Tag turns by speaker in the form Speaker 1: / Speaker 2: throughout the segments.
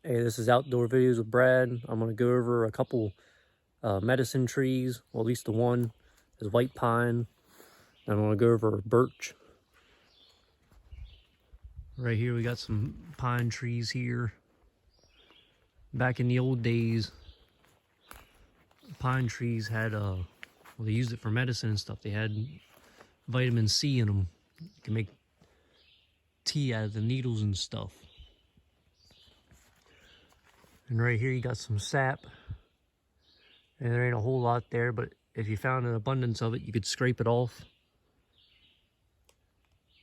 Speaker 1: Hey, this is Outdoor Videos with Brad. I'm going to go over a couple medicine trees. Well, at least the one is white pine. And I'm going to go over birch. Right here we got some pine trees here. Back in the old days, pine trees had, well, they used it for medicine and stuff. They had vitamin C in them. You can make tea out of the needles and stuff. And right here you got some sap. And there ain't a whole lot there, but if you found an abundance of it, you could scrape it off.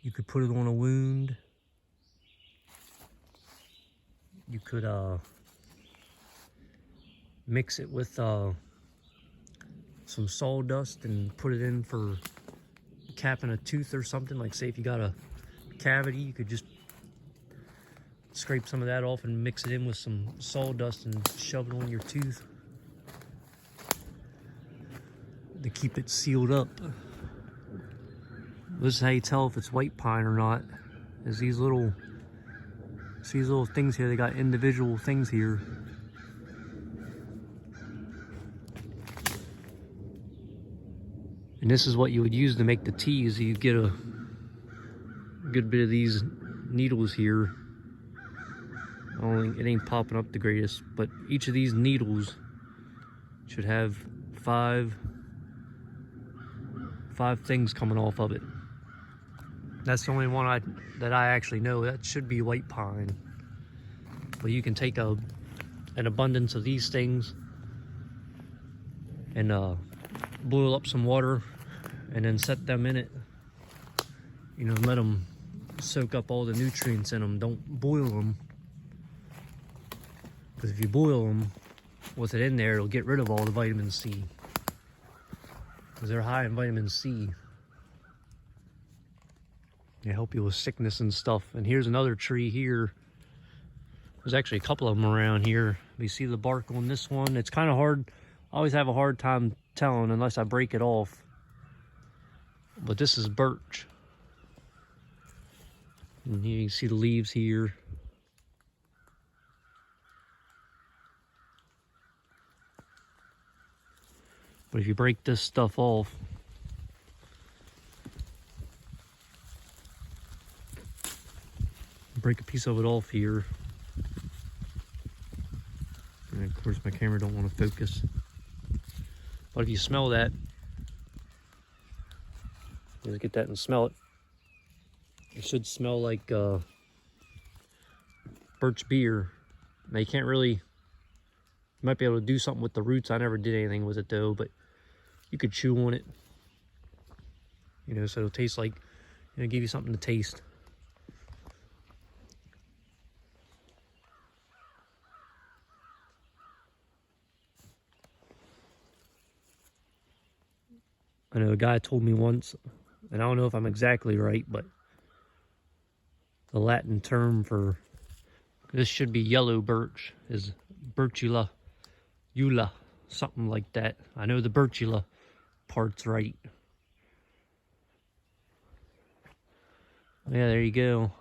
Speaker 1: You could put it on a wound. You could mix it with some sawdust and put it in for capping a tooth or something. Like say if you got a cavity, you could just scrape some of that off and mix it in with some sawdust and shove it on your tooth to keep it sealed up. This is how you tell if it's white pine or not, is these little things here. They got individual things here. And this is what you would use to make the teas. You get a good bit of these needles here. It ain't popping up the greatest, but each of these needles should have five things coming off of it. That's the only one that I actually know. That should be white pine. But you can take an abundance of these things and boil up some water and then set them in it. You know, let them soak up all the nutrients in them. Don't boil them. Because if you boil them with it in there, it'll get rid of all the vitamin C. Because they're high in vitamin C. They help you with sickness and stuff. And here's another tree here. There's actually a couple of them around here. You see the bark on this one? It's kind of hard. I always have a hard time telling unless I break it off. But this is birch. And you can see the leaves here. But if you break this stuff off, break a piece of it off here. And of course my camera don't want to focus. But if you smell that, just get that and smell it. It should smell like birch beer. Now you can't really, you might be able to do something with the roots. I never did anything with it though, but you could chew on it. You know, so it'll taste like, you know, give you something to taste. I know a guy told me once, and I don't know if I'm exactly right, but the Latin term for this should be yellow birch is birchula, something like that. I know the birchula part's right. Yeah, there you go.